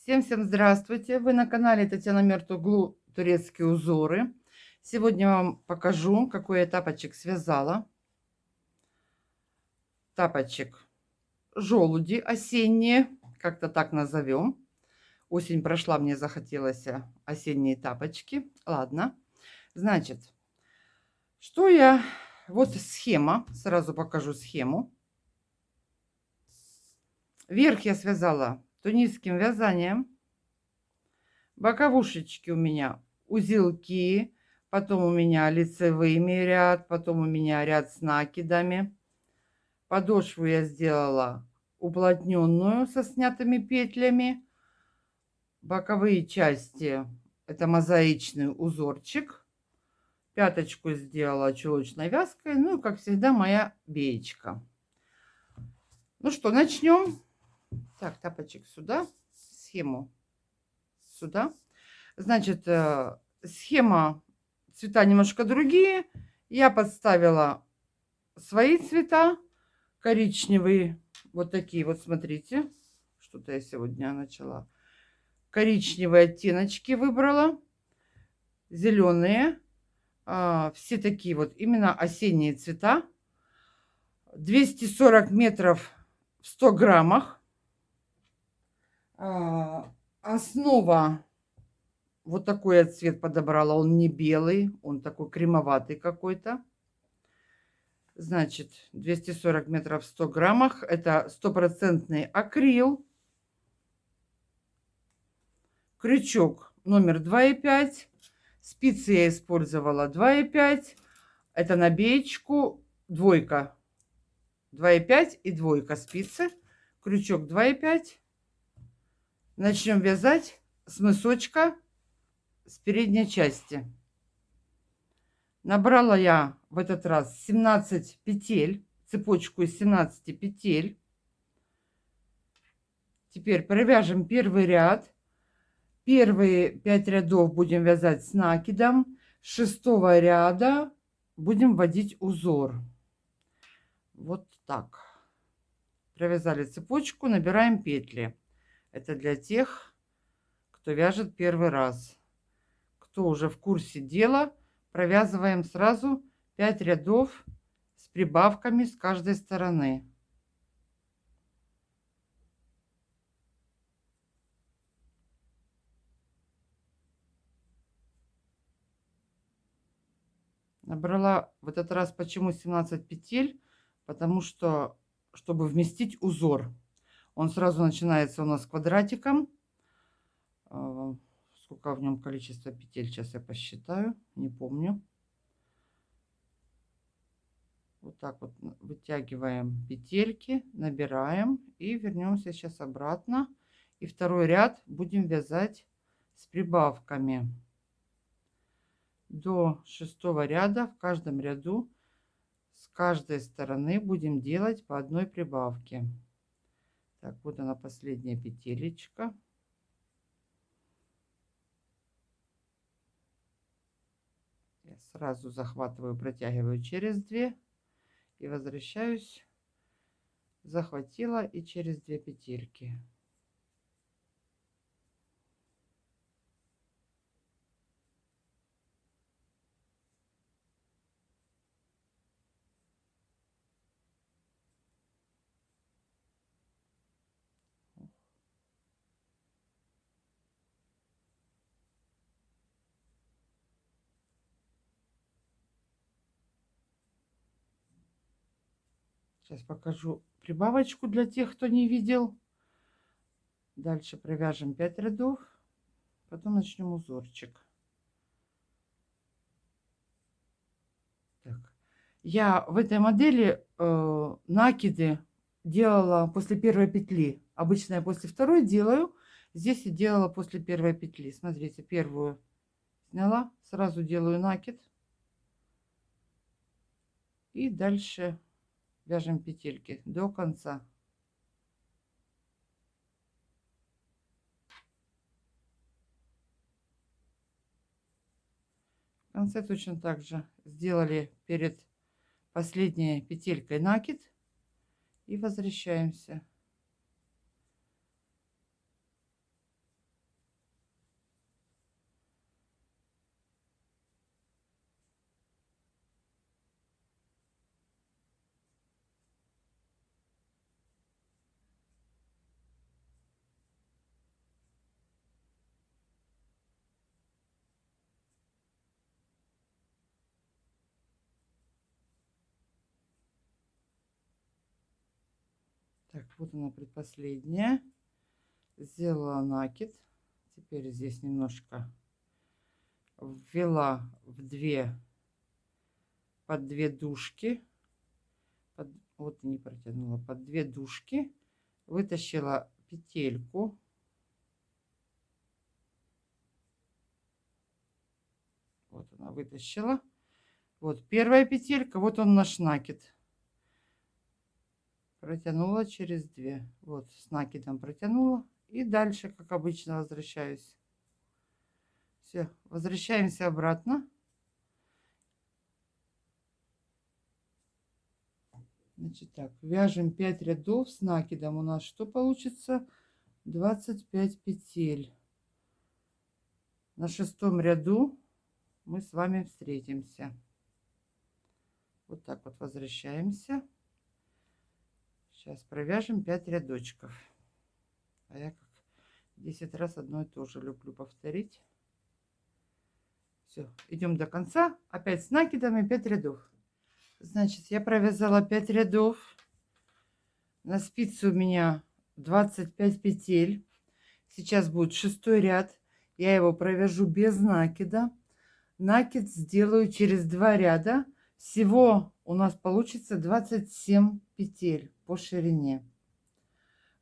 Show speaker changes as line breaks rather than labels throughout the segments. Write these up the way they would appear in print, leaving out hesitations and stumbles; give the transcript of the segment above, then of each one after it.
Всем здравствуйте! Вы на канале Татьяна Мертуглу турецкие узоры. Сегодня вам покажу, какой я тапочек связала. Тапочек желуди осенние, как-то так назовем. Осень прошла, мне захотелось осенние тапочки. Ладно, значит, что я... Вот схема, сразу покажу схему. Верх я связала тунисским вязанием. Боковушечки у меня узелки, потом у меня лицевыми ряд, потом у меня ряд с накидами. Подошву я сделала уплотненную со снятыми петлями. Боковые части это мозаичный узорчик. Пяточку сделала чулочной вязкой. Ну и как всегда моя беечка. Ну что, начнем. Так, тапочек сюда, схему сюда. Значит, схема, цвета немножко другие. Я подставила свои цвета. Коричневые. Вот такие вот, смотрите. Что-то я сегодня начала. Коричневые оттеночки выбрала. Зеленые. Все такие вот именно осенние цвета. 240 метров в 100 граммах. Основа. Вот такой я цвет подобрала. Он не белый, он такой кремоватый какой-то. Значит, 240 метров в 100 граммах. Это стопроцентный акрил. Крючок номер 2,5. Спицы я использовала 2,5. Это на беечку двойка. 2,5 и двойка спицы. Крючок 2,5. Начнем вязать с мысочка, с передней части. Набрала я в этот раз 17 петель, цепочку из 17 петель. Теперь провяжем первый ряд. Первые 5 рядов будем вязать с накидом. С 6 ряда будем вводить узор. Вот так. Провязали цепочку, набираем петли. Это для тех, кто вяжет первый раз. Кто уже в курсе дела, провязываем сразу 5 рядов с прибавками с каждой стороны. Набрала в этот раз почему 17 петель? Потому что, чтобы вместить узор. Он сразу начинается у нас квадратиком. Сколько в нем количество петель? Сейчас я посчитаю. Не помню. Вот так вот вытягиваем петельки, набираем и вернемся сейчас обратно. И второй ряд будем вязать с прибавками. До 6 ряда в каждом ряду с каждой стороны будем делать по одной прибавке. Так, вот она последняя петелечка. Я сразу захватываю, протягиваю через 2 и возвращаюсь. Захватила и через 2 петельки. Сейчас покажу прибавочку для тех, кто не видел. Дальше провяжем 5 рядов, потом начнем узорчик. Так. Я в этой модели накиды делала после первой петли. Обычно я после второй делаю. Здесь я делала после первой петли. Смотрите, первую сняла, сразу делаю накид. И дальше вяжем петельки до конца. В конце точно так же сделали перед последней петелькой накид и возвращаемся. Так, вот она предпоследняя. Сделала накид. Теперь здесь немножко ввела в под две дужки. Вот не протянула. Под две дужки. Вытащила петельку. Вот она вытащила. Вот первая петелька. Вот он наш накид. Протянула через две. Вот с накидом протянула. И дальше, как обычно, возвращаюсь. Все, возвращаемся обратно. Значит так, вяжем 5 рядов с накидом. У нас что получится? 25 петель. На 6-м ряду мы с вами встретимся. Вот так вот возвращаемся. Сейчас провяжем 5 рядочков. А я как 10 раз одно и то же люблю повторить. Все, идем до конца. Опять с накидами 5 рядов. Значит, я провязала 5 рядов. На спице у меня 25 петель. Сейчас будет 6-й ряд. Я его провяжу без накида. Накид сделаю через 2 ряда. Всего у нас получится 27 петель по ширине.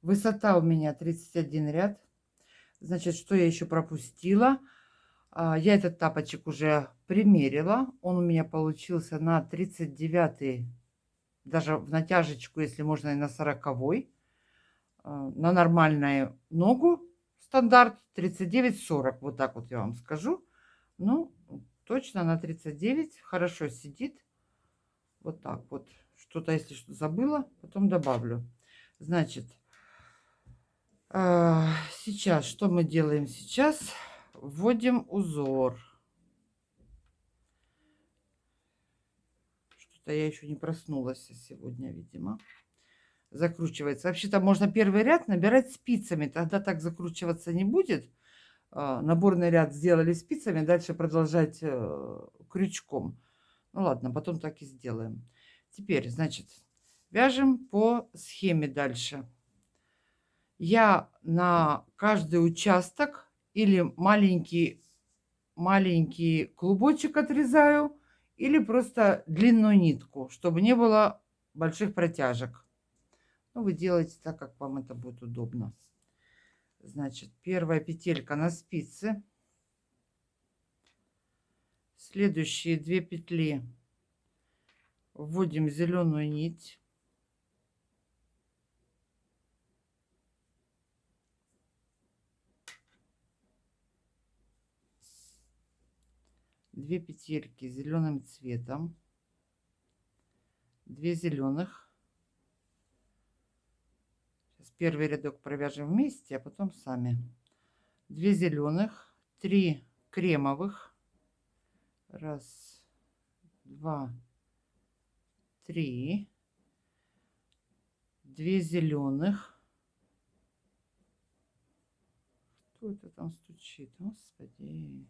Высота у меня 31 ряд. Значит, что я еще пропустила? Я этот тапочек уже примерила. Он у меня получился на 39, даже в натяжечку, если можно, и на 40. На нормальную ногу стандарт 39-40. Вот так вот я вам скажу. Ну, точно на 39. Хорошо сидит. Вот так вот. Что-то, если что забыла, потом добавлю. Значит, сейчас, что мы делаем сейчас? Вводим узор. Что-то я еще не проснулась сегодня, видимо. Закручивается. Вообще-то можно первый ряд набирать спицами. Тогда так закручиваться не будет. Наборный ряд сделали спицами. Дальше продолжать крючком. Ну ладно, потом так и сделаем. Теперь, значит, вяжем по схеме дальше. Я на каждый участок или маленький клубочек отрезаю, или просто длинную нитку, чтобы не было больших протяжек. Ну, вы делаете так, как вам это будет удобно. Значит, первая петелька на спице. Следующие 2 петли вводим зеленую нить. Две петельки зеленым цветом, 2 зеленых. Сейчас первый рядок провяжем вместе, а потом сами. 2 зеленых, 3 кремовых. Раз, два, 3. 2 зеленых. Кто это там стучит? Господи.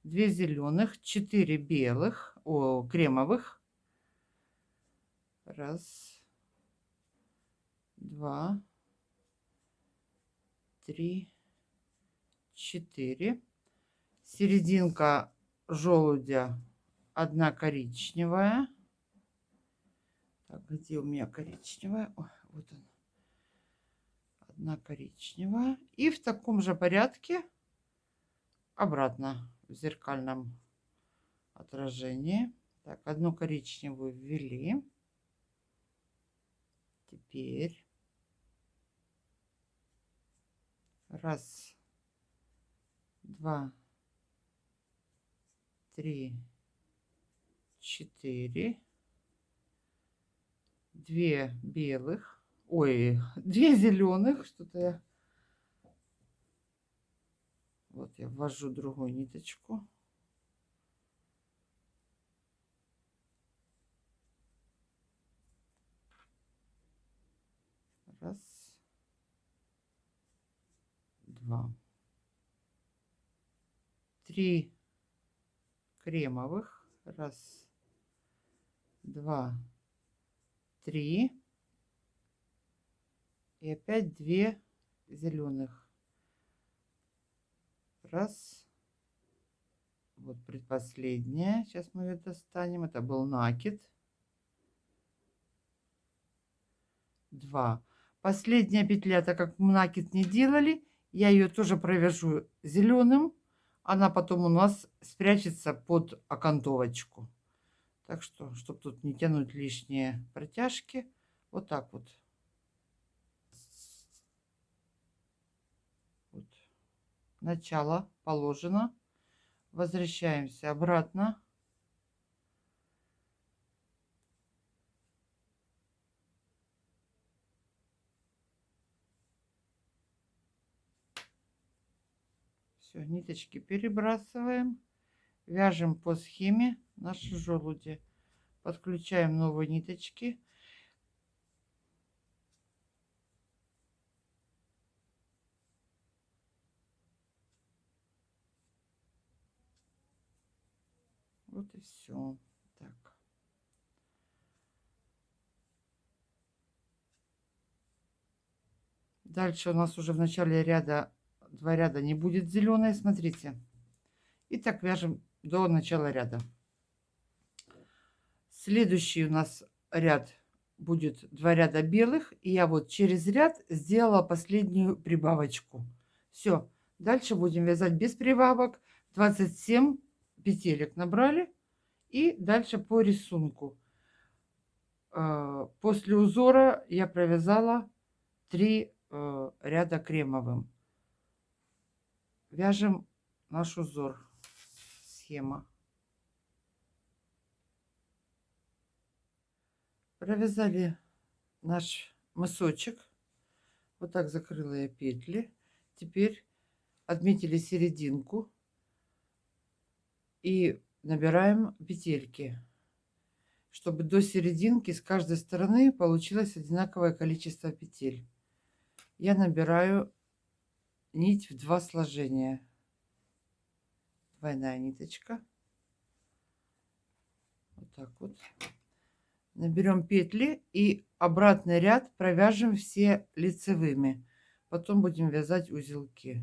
2 зеленых, 4 белых, кремовых. Раз, два, 3, 4. Серединка желудя 1 коричневая. Так, где у меня коричневая? Ой, вот она. 1 коричневая. И в таком же порядке обратно в зеркальном отражении. Так, 1 коричневую ввели. Теперь раз, два, 3, 4. 2 белых. Ой, 2 зеленых. Что-то я... Вот я ввожу другую ниточку. Раз, два, 3 кремовых. Раз, два, 3. И опять 2 зеленых. Раз. Вот предпоследняя. Сейчас мы ее достанем. Это был накид. 2. Последняя петля, так как мы накид не делали, я ее тоже провяжу зеленым. Она потом у нас спрячется под окантовочку. Так что, чтобы тут не тянуть лишние протяжки, вот так вот. Вот. Начало положено. Возвращаемся обратно. Все, ниточки перебрасываем. Вяжем по схеме наши желуди. Подключаем новые ниточки. Вот и все. Так. Дальше у нас уже в начале ряда 2 ряда не будет зеленой. Смотрите. И так вяжем до начала ряда. Следующий у нас ряд будет 2 ряда белых. И я вот через ряд сделала последнюю прибавочку. Все. Дальше будем вязать без прибавок. 27 петелек набрали. И дальше по рисунку. После узора я провязала 3 ряда кремовым. Вяжем наш узор. Схема. Провязали наш мысочек. Вот так закрыла я петли. Теперь отметили серединку и набираем петельки, чтобы до серединки с каждой стороны получилось одинаковое количество петель. Я набираю нить в 2 сложения. Двойная ниточка. Вот так вот. Наберем петли и обратный ряд провяжем все лицевыми. Потом будем вязать узелки.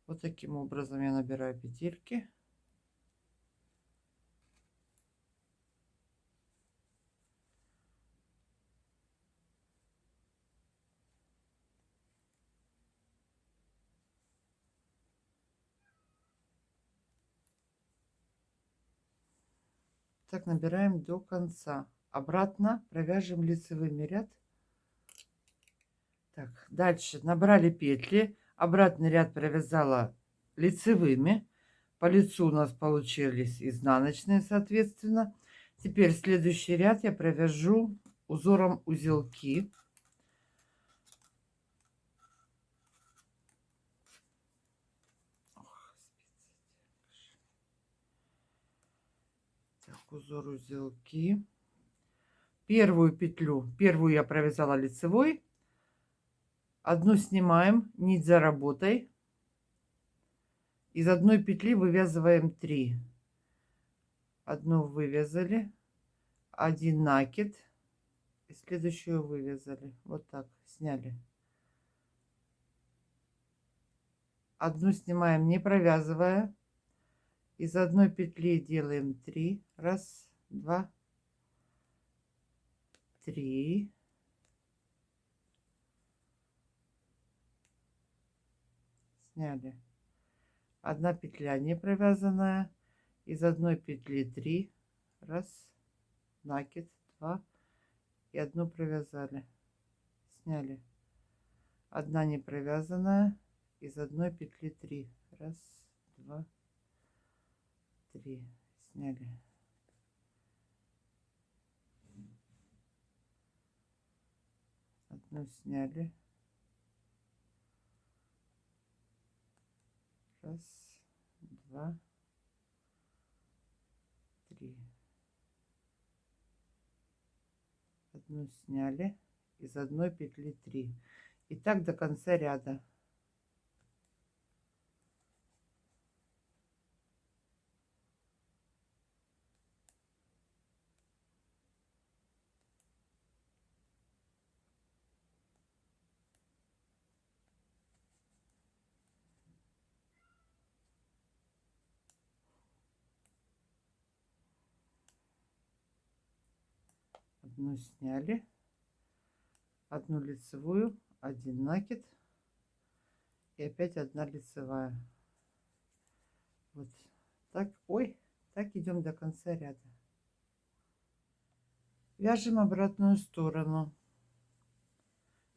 Вот таким образом я набираю петельки. Так набираем до конца. Обратно провяжем лицевыми ряд. Так, дальше набрали петли, обратный ряд провязала лицевыми. По лицу у нас получились изнаночные, соответственно. Теперь следующий ряд я провяжу узором узелки. Так, узор узелки. Первую петлю, первую я провязала лицевой. Одну снимаем, нить за работой. Из одной петли вывязываем 3. Одну вывязали, один накид, и следующую вывязали. Вот так, сняли. Одну снимаем, не провязывая. Из одной петли делаем 3. Раз, два, 3. Сняли. Одна петля не провязанная. Из одной петли 3. Раз, накид, 2. И одну провязали. Сняли. Одна не провязанная. Из одной петли 3. Раз, два, 3. Сняли. Одну сняли. Раз, два, 3. Одну сняли. Из одной петли 3. И так до конца ряда. одну сняли, одну лицевую, один накид и опять одна лицевая. Вот так. Ой, так идем до конца ряда. Вяжем обратную сторону.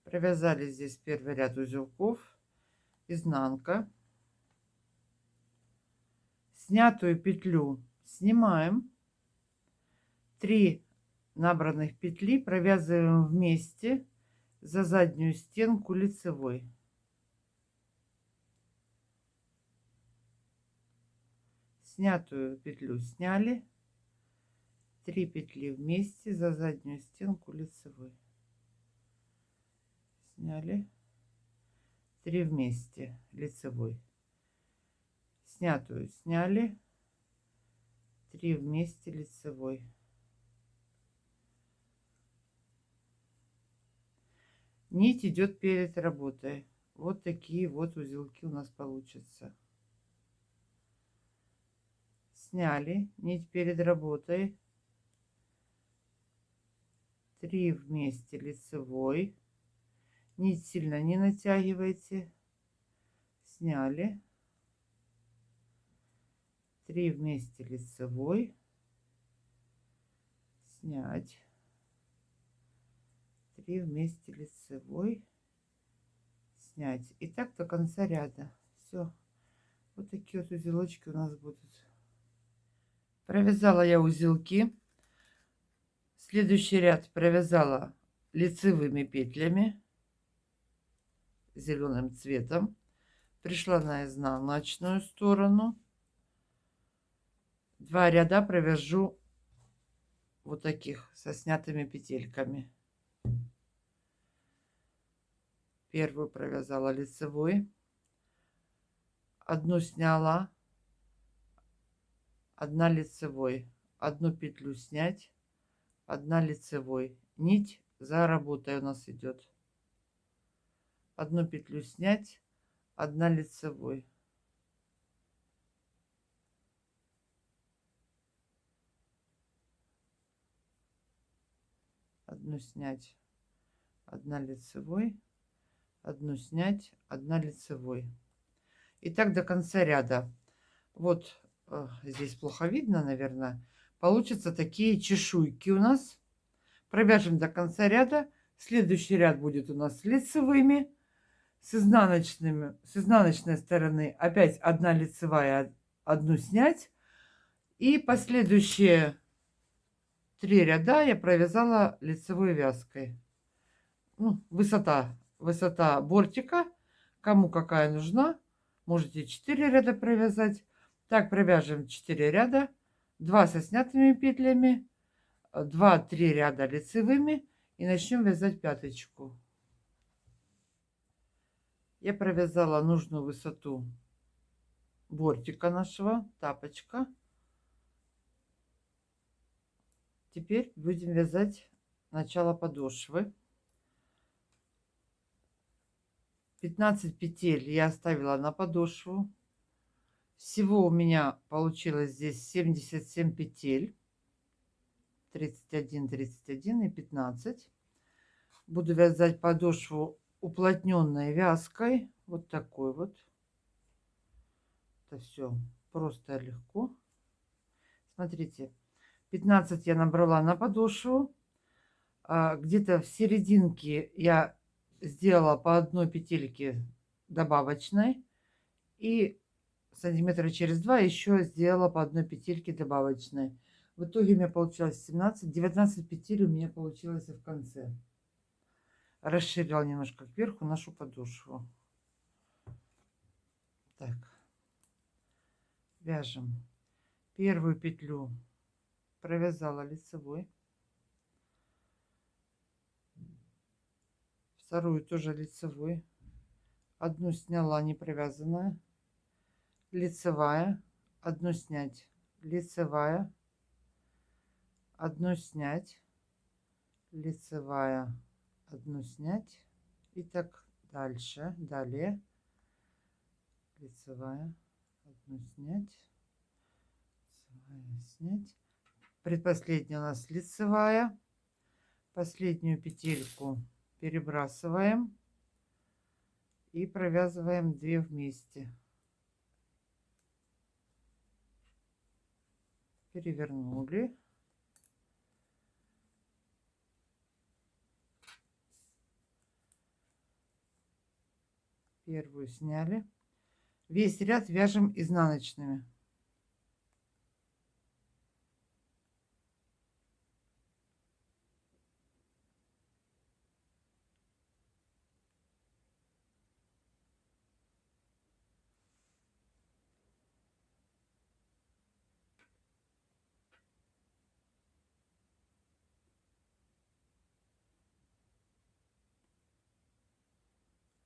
Провязали здесь первый ряд узелков, изнанка, снятую петлю снимаем, 3 набранных петли провязываем вместе за заднюю стенку лицевой. Снятую петлю сняли, 3 петли вместе за заднюю стенку лицевой. Сняли, 3 вместе лицевой. Снятую сняли, 3 вместе лицевой. Нить идет перед работой. Вот такие вот узелки у нас получатся. Сняли нить перед работой, 3 вместе лицевой, нить сильно не натягивайте, сняли, 3 вместе лицевой, снять, 3 вместе лицевой, снять. И так до конца ряда. Все. Вот такие вот узелочки у нас будут. Провязала я узелки. Следующий ряд провязала лицевыми петлями зеленым цветом. Пришла на изнаночную сторону. 2 ряда провяжу вот таких со снятыми петельками. Первую провязала лицевой, одну сняла, 1 лицевой, одну петлю снять, 1 лицевой. Нить за работой у нас идет. Одну петлю снять, 1 лицевой. Одну снять, 1 лицевой, одну снять, 1 лицевой. И так до конца ряда. Вот здесь плохо видно, наверное. Получатся такие чешуйки у нас. Провяжем до конца ряда. Следующий ряд будет у нас с лицевыми, с изнаночными, с изнаночной стороны опять 1 лицевая, 1 снять. И последующие 3 ряда я провязала лицевой вязкой. Ну, высота бортика, кому какая нужна, можете 4 ряда провязать. Так провяжем 4 ряда, 2 со снятыми петлями, 2-3 ряда лицевыми и начнем вязать пяточку. Я провязала нужную высоту бортика нашего тапочка. Теперь будем вязать начало подошвы. 15 петель я оставила на подошву. Всего у меня получилось здесь 77 петель. 31, 31 и 15. Буду вязать подошву уплотненной вязкой. Вот такой вот. Это все просто и легко. Смотрите, 15 я набрала на подошву. Где-то в серединке я сделала по одной петельке добавочной. И сантиметра через 2 еще сделала по одной петельке добавочной. В итоге у меня получилось 17, 19 петель у меня получилось в конце. Расширила немножко кверху нашу подошву. Так, вяжем. Первую петлю провязала лицевой. Вторую тоже лицевой. Одну сняла не провязанная. Лицевая. Одну снять. Лицевая. Одну снять. Лицевая. Одну снять. И так дальше. Далее. Лицевая. Одну снять. Лицевая, снять. Предпоследняя у нас лицевая. Последнюю петельку перебрасываем и провязываем 2 вместе. Перевернули. Первую сняли. Весь ряд вяжем изнаночными.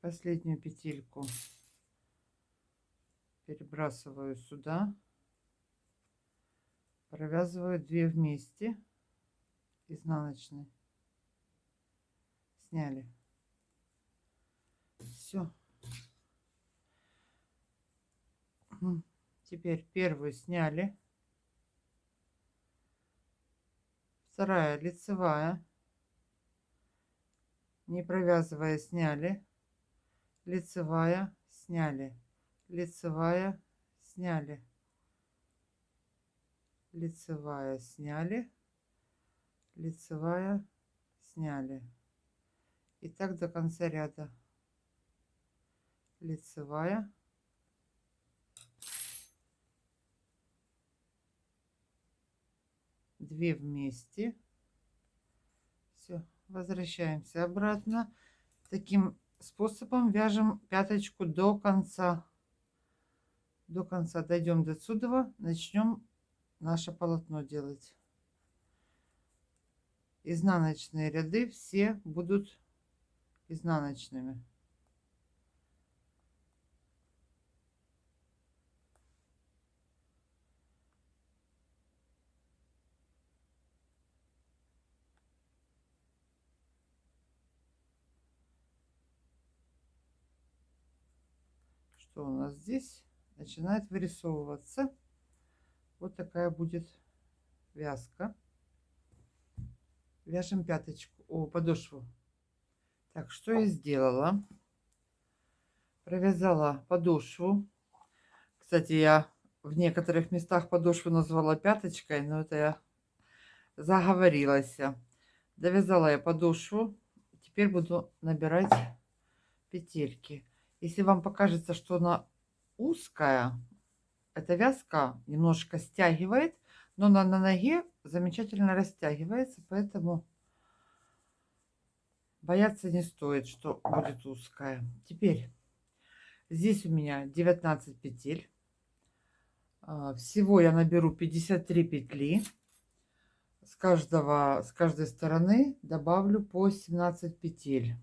Последнюю петельку перебрасываю сюда, провязываю 2 вместе изнаночной, сняли. Все. Теперь первую сняли, вторая лицевая, не провязывая, сняли, лицевая, сняли, лицевая, сняли, лицевая, сняли, лицевая, сняли. И так до конца ряда. Лицевая, две вместе. Все, возвращаемся обратно. Таким способом вяжем пяточку до конца. До конца дойдем до сюда, начнем наше полотно делать. Изнаночные ряды все будут изнаночными. Что у нас здесь? Начинает вырисовываться. Вот такая будет вязка. Вяжем пяточку, подошву. Так, что я сделала? Провязала подошву. Кстати, я в некоторых местах подошву назвала пяточкой, но это я заговорилась. Довязала я подошву. Теперь буду набирать петельки. Если вам покажется, что она узкая, эта вязка немножко стягивает, но она на ноге замечательно растягивается, поэтому бояться не стоит, что будет узкая. Теперь здесь у меня 19 петель. Всего я наберу 53 петли. С каждой стороны добавлю по 17 петель.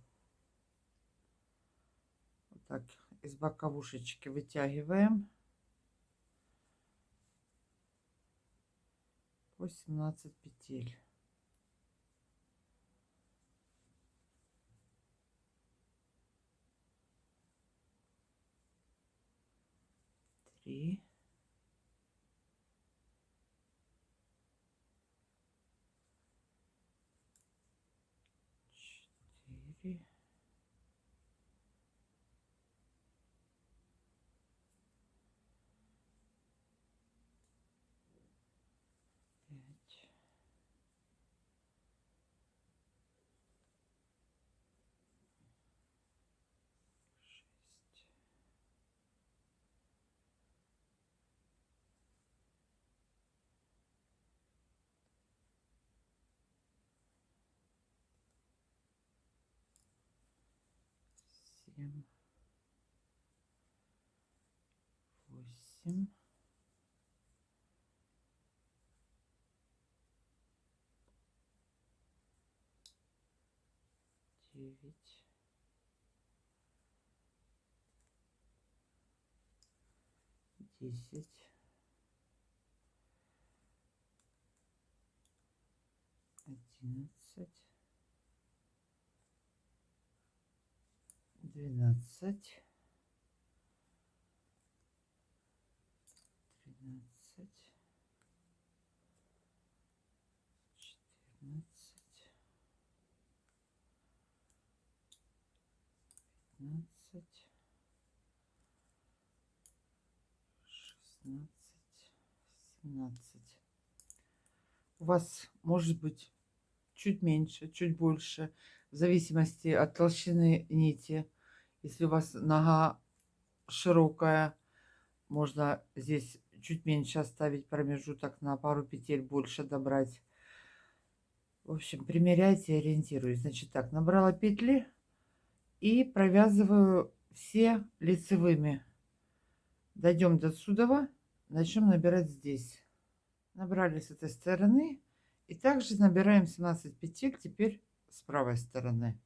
Вот так из боковушечки вытягиваем. По 17 петель. Три. 4. 5. 6. 7. 8. 9. 10. 11. 12. 13. 14. 15, 16, 17. У вас может быть чуть меньше, чуть больше, в зависимости от толщины нити. Если у вас нога широкая, можно здесь чуть меньше оставить промежуток, на пару петель больше добрать. В общем, примеряйте, ориентируйтесь. Значит так, набрала петли и провязываю все лицевыми. Дойдем до сюда, начнем набирать здесь. Набрали с этой стороны. И также набираем 17 петель теперь с правой стороны.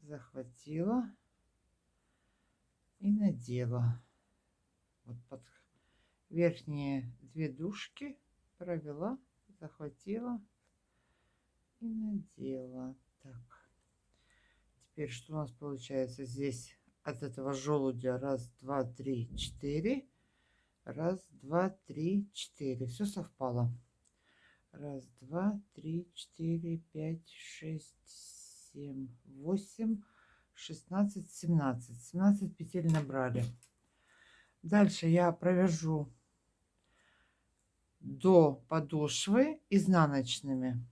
Захватила и надела. Вот под верхние две дужки провела, захватила и надела. Так, теперь что у нас получается здесь от этого желудя? Раз, два, три, четыре. Раз, два, три, четыре. Все совпало. Раз, два, три, четыре, пять, шесть, 7, 8, 16, 17. 17 петель набрали. Дальше я провяжу до подошвы изнаночными.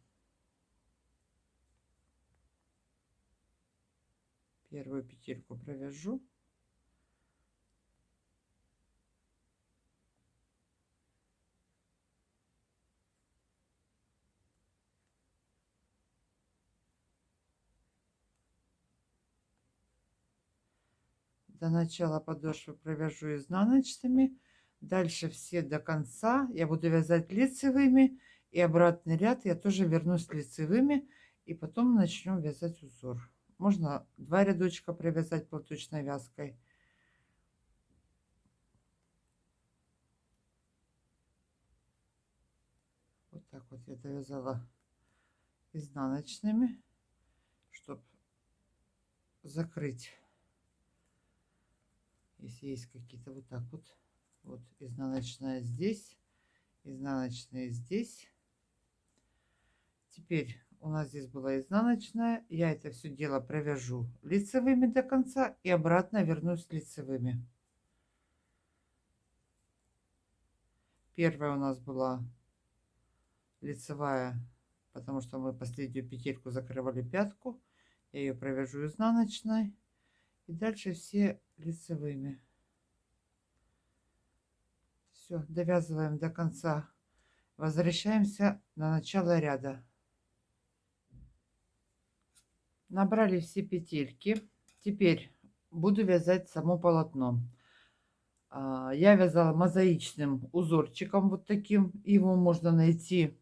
Первую петельку провяжу. До начала подошвы провяжу изнаночными. Дальше все до конца я буду вязать лицевыми. И обратный ряд я тоже вернусь лицевыми. И потом начнем вязать узор. Можно 2 рядочка провязать платочной вязкой. Вот так вот я довязала изнаночными, чтобы закрыть. Если есть какие-то, вот так вот. Вот изнаночная здесь, изнаночная здесь. Теперь у нас здесь была изнаночная. Я это все дело провяжу лицевыми до конца и обратно вернусь лицевыми. Первая у нас была лицевая, потому что мы последнюю петельку закрывали пятку. Я ее провяжу изнаночной. И дальше все лицевыми. Все, довязываем до конца. Возвращаемся на начало ряда. Набрали все петельки. Теперь буду вязать само полотно. Я вязала мозаичным узорчиком вот таким. Его можно найти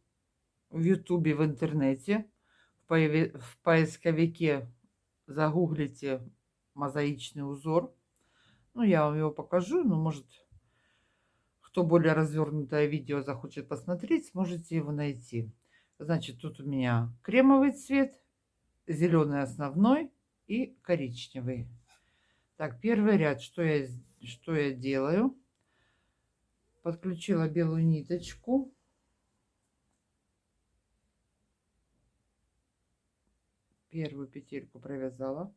в ютубе, в интернете. В поисковике загуглите мозаичный узор. Ну, я вам его покажу. Но, может, кто более развернутое видео захочет посмотреть, сможете его найти. Значит, тут у меня кремовый цвет, зеленый основной и коричневый. Так, первый ряд, что я делаю? Подключила белую ниточку. Первую петельку провязала.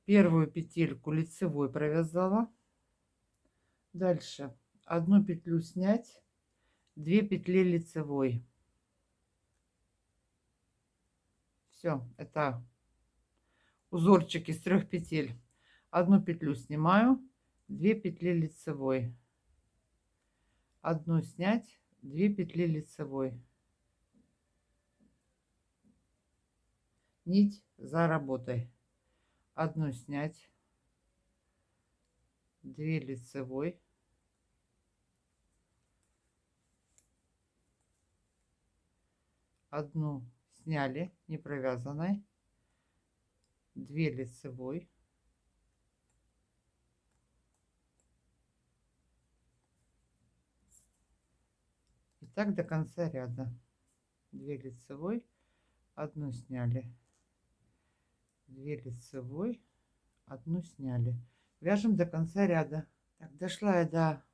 Первую петельку лицевой провязала. Дальше одну петлю снять, 2 петли лицевой. Все, это узорчик из 3 петель. Одну петлю снимаю, 2 петли лицевой. Одну снять, 2 петли лицевой. Нить за работой. Одну снять, 2 лицевой. Одну сняли, не провязанной, 2 лицевой. И так до конца ряда. 2 лицевой, одну сняли, 2 лицевой, одну сняли. Вяжем до конца ряда. Так, дошла я до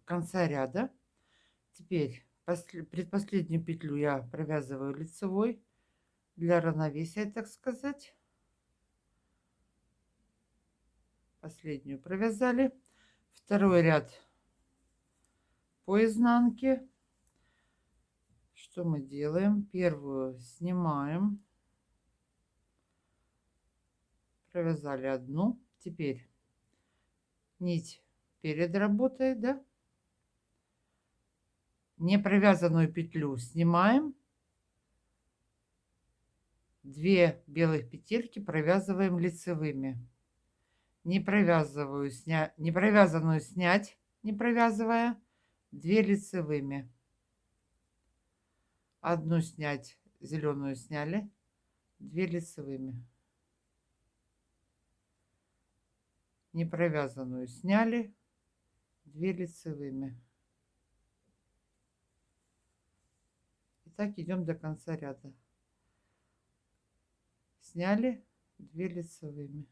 конца ряда. Теперь Предпоследнюю петлю я провязываю лицевой для равновесия, так сказать. Последнюю провязали. Второй ряд по изнанке. Что мы делаем? Первую снимаем. Провязали одну. Теперь нить перед работой, да? Не провязанную петлю снимаем. 2 белых петельки провязываем лицевыми. Не провязанную снять, не провязывая, 2 лицевыми. Одну снять, зеленую сняли, 2 лицевыми. Не провязанную сняли, 2 лицевыми. И так идем до конца ряда. Сняли, 2 лицевыми.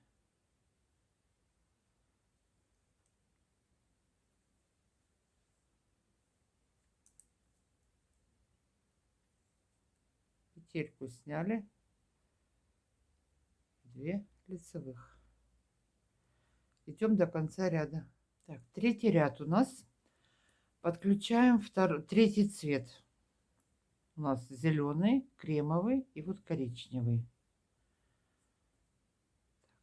Петельку сняли, 2 лицевых. Идем до конца ряда. Так, третий ряд у нас. Подключаем третий цвет. У нас зеленый, кремовый и вот коричневый.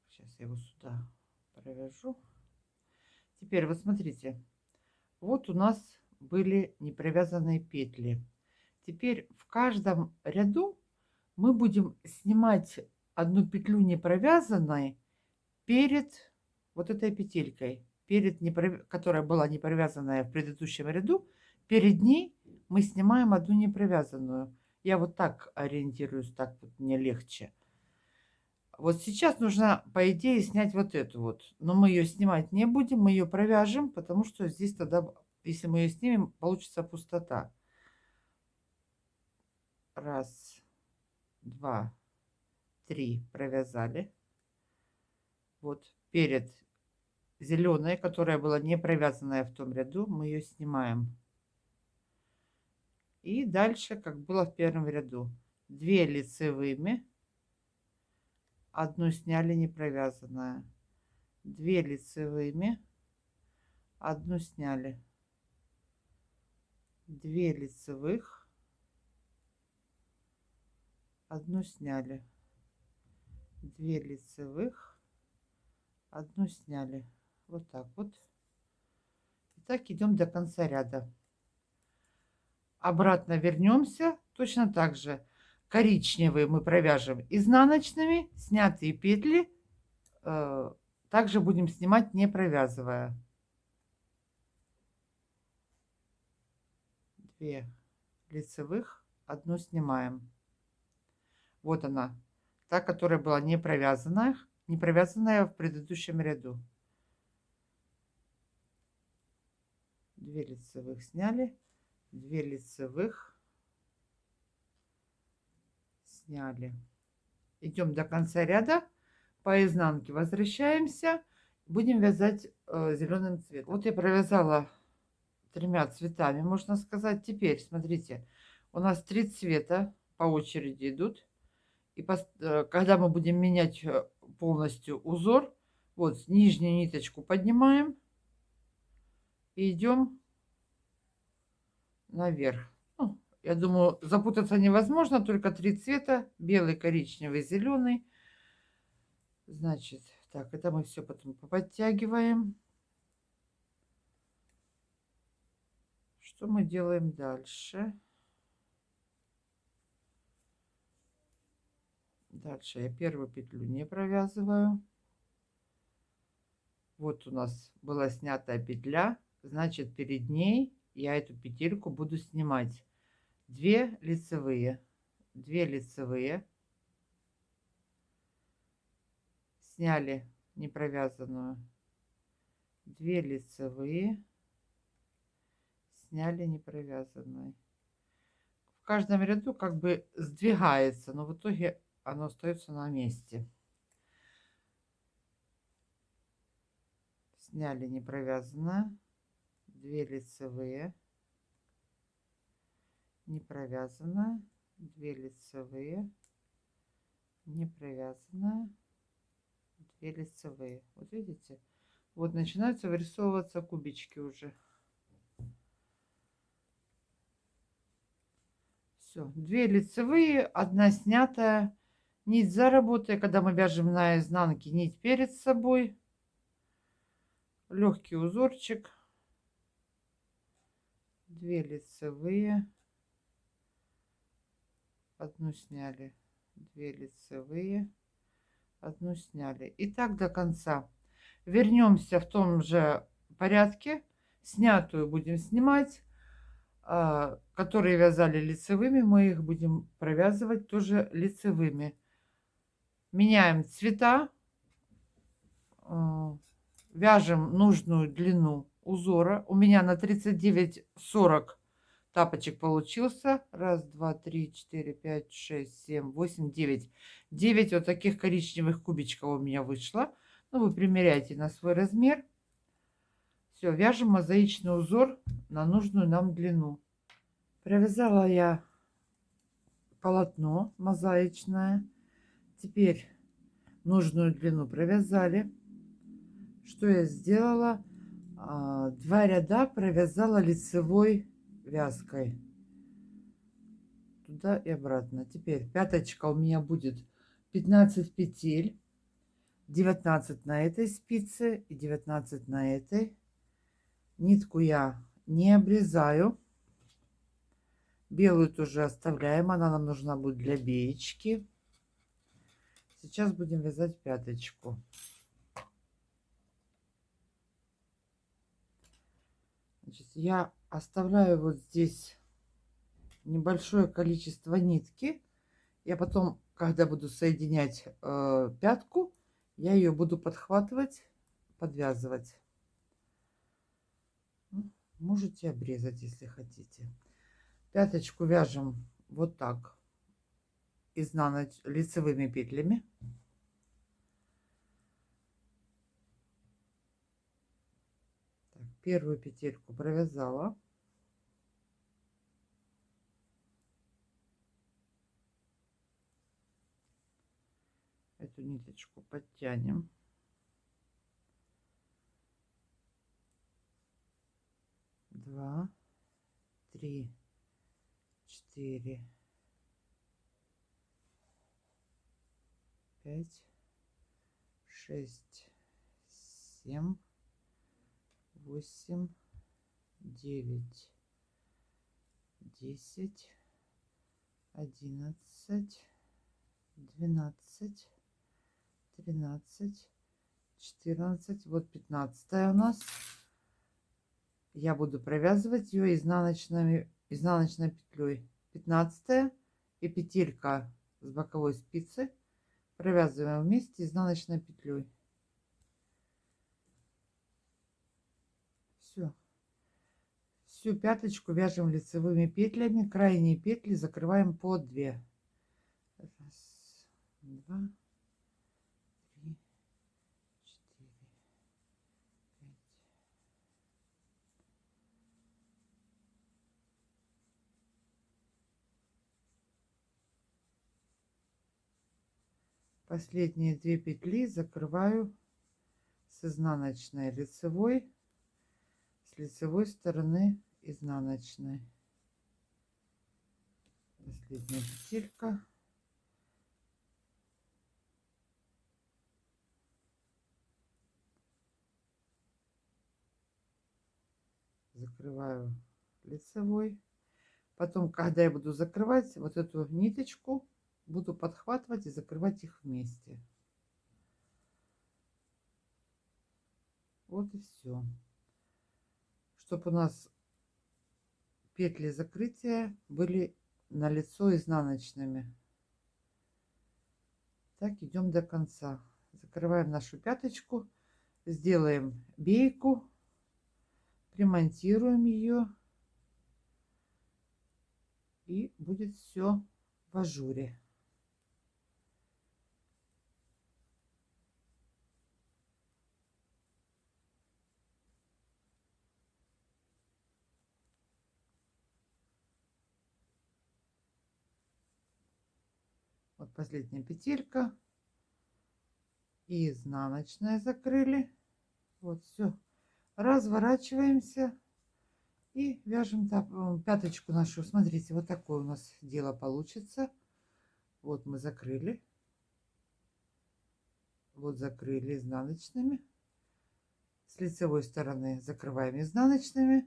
Сейчас я его сюда провяжу. Теперь вот смотрите. Вот у нас были непровязанные петли. Теперь в каждом ряду мы будем снимать одну петлю непровязанной перед вот этой петелькой, которая была не провязанная в предыдущем ряду. Перед ней мы снимаем одну непровязанную. Я вот так ориентируюсь, так вот мне легче. Вот сейчас нужно, по идее, снять вот эту вот. Но мы ее снимать не будем, мы ее провяжем, потому что здесь тогда, если мы ее снимем, получится пустота. Раз, два, три провязали. Вот перед зеленой, которая была не провязанная в том ряду, мы ее снимаем. И дальше, как было в первом ряду, 2 лицевыми, одну сняли не провязанная, 2 лицевыми, одну сняли, 2 лицевых, одну сняли, 2 лицевых, одну сняли. Вот так вот. И так идем до конца ряда. Обратно вернемся точно так же. Коричневые мы провяжем изнаночными, снятые петли также будем снимать, не провязывая. 2 лицевых, одну снимаем. Вот она, та, которая была не провязанная в предыдущем ряду. 2 лицевых сняли, 2 лицевых сняли. Идем до конца ряда, по изнанке возвращаемся, будем вязать зеленым цветом. Вот я провязала 3 цветами, можно сказать. Теперь смотрите, у нас 3 цвета по очереди идут, и когда мы будем менять полностью узор, вот нижнюю ниточку поднимаем и идем наверх. Ну, я думаю, запутаться невозможно, только 3 цвета: белый, коричневый, зеленый. Значит, так, это мы все потом подтягиваем. Что мы делаем дальше? Дальше я первую петлю не провязываю. Вот у нас была снятая петля, значит, перед ней я эту петельку буду снимать. 2 лицевые, 2 лицевые, сняли непровязанную, 2 лицевые, сняли непровязанную. В каждом ряду как бы сдвигается, но в итоге оно остается на месте. Сняли непровязанную, 2 лицевые, не провязанная, 2 лицевые, не провязанная, 2 лицевые. Вот видите, вот начинаются вырисовываться кубички уже. Все, 2 лицевые, 1 снятая, нить за работой, когда мы вяжем на изнанке, нить перед собой, легкий узорчик, 2 лицевые, 1 сняли, 2 лицевые, 1 сняли. И так до конца. Вернемся в том же порядке. Снятую будем снимать, которые вязали лицевыми, мы их будем провязывать тоже лицевыми. Меняем цвета, вяжем нужную длину узора. У меня на 39-40 тапочек получился. 1, 2, 3, 4, 5, 6, 7, 8, 9. 9 вот таких коричневых кубичков у меня вышло. Ну, вы примеряйте на свой размер. Все, вяжем мозаичный узор на нужную нам длину. Провязала я полотно мозаичное. Теперь нужную длину провязали. Что я сделала? 2 ряда провязала лицевой вязкой. Туда и обратно. Теперь пяточка у меня будет 15 петель. 19 на этой спице и 19 на этой. Нитку я не обрезаю. Белую тоже оставляем. Она нам нужна будет для беечки. Сейчас будем вязать пяточку. Значит, я оставляю вот здесь небольшое количество нитки. Я потом, когда буду соединять пятку, я ее буду подхватывать, подвязывать. Можете обрезать, если хотите. Пяточку вяжем вот так, лицевыми петлями. Так, первую петельку провязала. Эту ниточку подтянем. Два, 3, 4, 5, 6, 7, 8, 9, 10, 11, 12, 13, 14. Вот 15 у нас. Я буду провязывать ее изнаночной петлей. 15 и петелька с боковой спицы провязываем вместе изнаночной петлей. Все. Всю пяточку вяжем лицевыми петлями. Крайние петли закрываем по 2. Раз, два, 3, 4, 5. Последние 2 петли закрываю с изнаночной лицевой, с лицевой стороны изнаночной. Последняя петелька. Закрываю лицевой. Потом, когда я буду закрывать вот эту ниточку, буду подхватывать и закрывать их вместе. Вот и все. Чтобы у нас петли закрытия были на лицо изнаночными. Так, идем до конца. Закрываем нашу пяточку, сделаем бейку, примонтируем ее, и будет все в ажуре. Вот последняя петелька. И изнаночная закрыли. Вот все. Разворачиваемся и вяжем пяточку нашу. Смотрите, вот такое у нас дело получится. Вот мы закрыли. Вот закрыли изнаночными. С лицевой стороны закрываем изнаночными.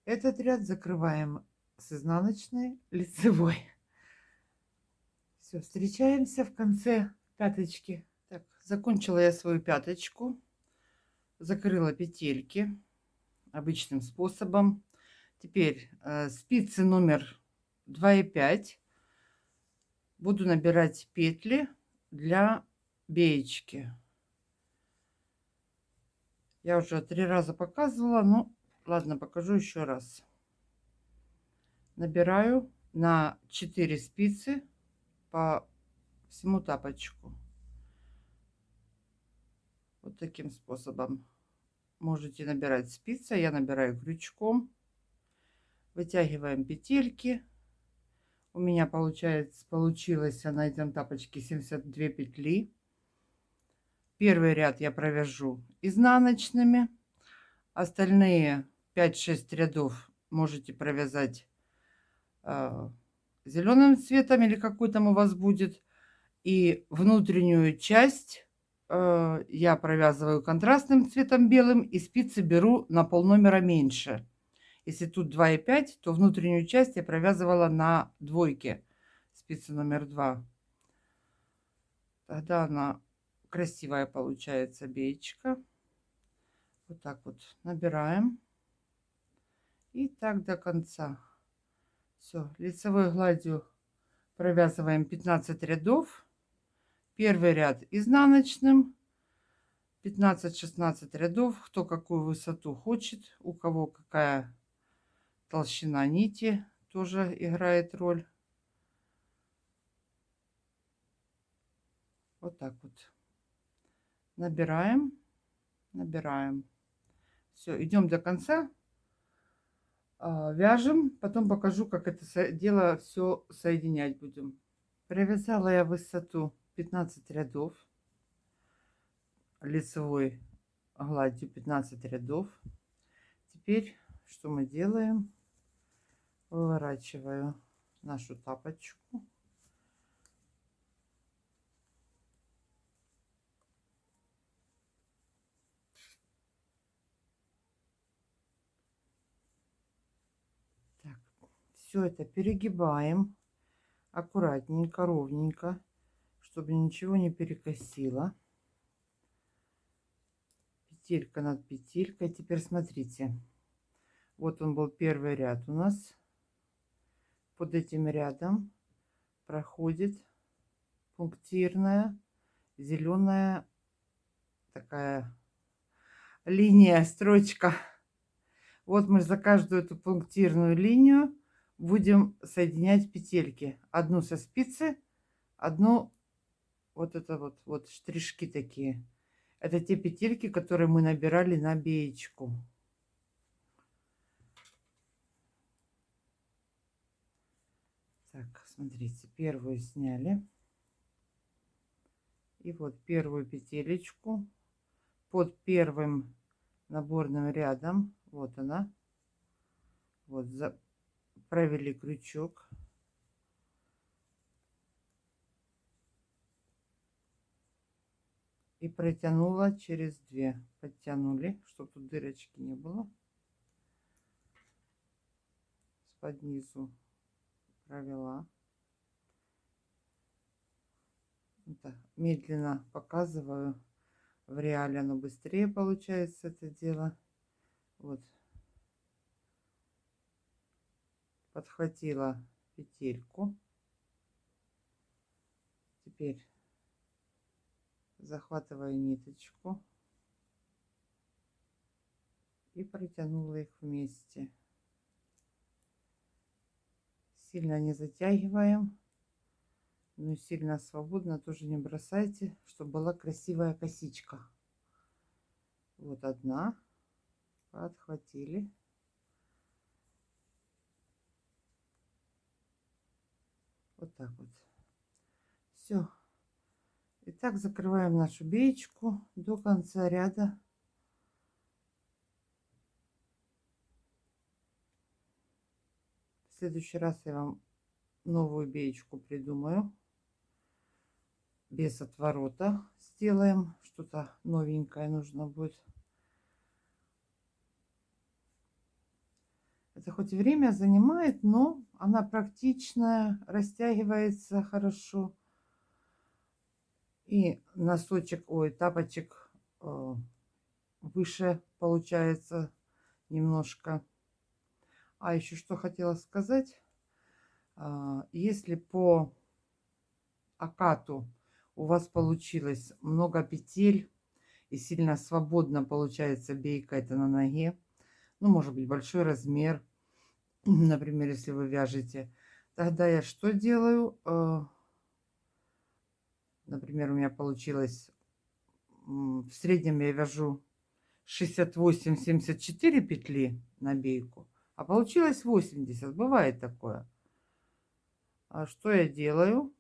Этот ряд закрываем с изнаночной, лицевой. Все, встречаемся в конце пяточки. Так, закончила я свою пяточку. Закрыла петельки обычным способом. Теперь спицы номер 2,5 буду набирать петли для беечки. Я уже 3 раза показывала, но ладно, покажу еще раз. Набираю на 4 спицы по всему тапочку. Вот таким способом можете набирать спицы. Я набираю крючком. Вытягиваем петельки. У меня получилось на этом тапочке 72 петли. Первый ряд я провяжу изнаночными. Остальные 5-6 рядов можете провязать зеленым цветом или какой там у вас будет. И внутреннюю часть я провязываю контрастным цветом белым. И спицы беру на полномера меньше. Если тут 2,5, то внутреннюю часть я провязывала на двойке. Спица номер 2. Тогда она красивая получается беечка. Вот так вот набираем. И так до конца. Все, лицевой гладью провязываем 15 рядов. Первый ряд изнаночным. 15-16 рядов. Кто какую высоту хочет. У кого какая толщина нити тоже играет роль. Вот так вот. Набираем. Набираем. Все, идем до конца. Вяжем. Потом покажу, как это дело все соединять будем. Провязала я высоту 15 рядов. Лицевой гладью 15 рядов. Теперь что мы делаем? Выворачиваю нашу тапочку. Так, все это перегибаем аккуратненько, ровненько, чтобы ничего не перекосило. Петелька над петелькой. Теперь смотрите. Вот он был первый ряд у нас. Под этим рядом проходит пунктирная зеленая такая линия, строчка. Вот мы за каждую эту пунктирную линию будем соединять петельки. Одну со спицы, одну вот это вот штришки такие. Это те петельки, которые мы набирали на беечку. Так, смотрите, первую сняли. И вот первую петелечку под первым наборным рядом. Вот она. Вот провели крючок. И протянула через 2. Подтянули, чтобы тут дырочки не было. Под низу провела. Вот медленно показываю. В реале оно быстрее получается это дело. Вот. Подхватила петельку. Теперь захватываю ниточку и протянула их вместе. Сильно не затягиваем, но и сильно свободно тоже не бросайте, чтобы была красивая косичка. Вот одна, подхватили. Вот так вот. Все. И так закрываем нашу беечку до конца ряда. В следующий раз я вам новую беечку придумаю. Без отворота сделаем. Что-то новенькое нужно будет. Это хоть и время занимает, но она практичная, растягивается хорошо. И носочек, ой, тапочек выше получается немножко. А еще что хотела сказать. Если по окату у вас получилось много петель и сильно свободно получается бейка это на ноге, ну, может быть, большой размер, например, если вы вяжете, тогда я что делаю? Например, у меня получилось, в среднем я вяжу 68-74 петли на бейку, а получилось 80, бывает такое. А что я делаю?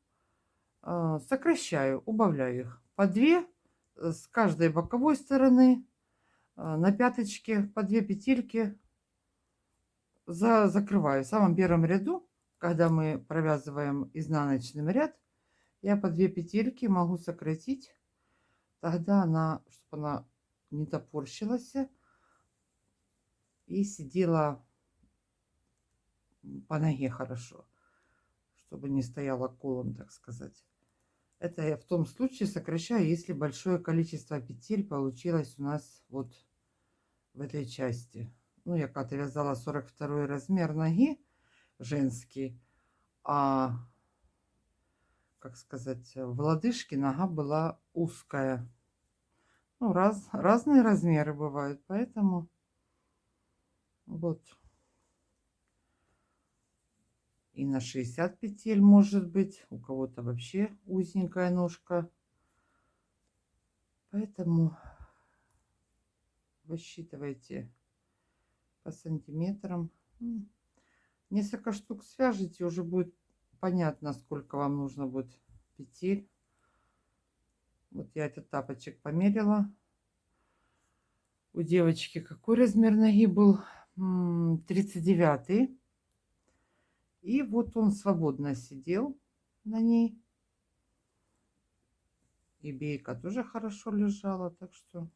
Сокращаю, убавляю их по 2 с каждой боковой стороны, на пяточке по 2 петельки закрываю. В самом первом ряду, когда мы провязываем изнаночный ряд, я по 2 петельки могу сократить, тогда она, чтобы она не топорщилась и сидела по ноге хорошо, чтобы не стояла колом, так сказать. Это я в том случае сокращаю, если большое количество петель получилось у нас вот в этой части. Ну, я когда-то вязала 42 размер ноги женский, а, как сказать, в лодыжке нога была узкая. Ну, разные размеры бывают, поэтому вот. И на 60 петель может быть, у кого-то вообще узенькая ножка. Поэтому высчитывайте по сантиметрам. Несколько штук свяжите, уже будет понятно, сколько вам нужно будет петель. Вот я этот тапочек померила. У девочки какой размер ноги был? 39. И вот он свободно сидел на ней. И бейка тоже хорошо лежала, так что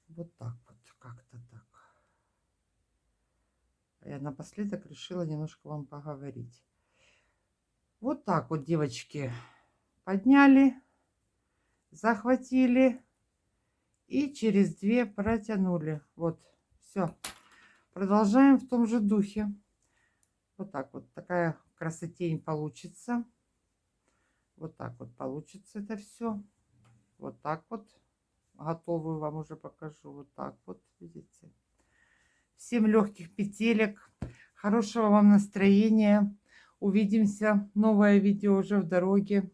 вот так вот, как-то так. Я напоследок решила немножко вам поговорить. Вот так вот, девочки, подняли, захватили и через 2 протянули. Вот, все. Продолжаем в том же духе. Вот так вот, такая красотень получится. Вот так вот получится это все. Вот так вот. Готовую вам уже покажу. Вот так вот, видите. Всем легких петелек. Хорошего вам настроения. Увидимся. Новое видео уже в дороге.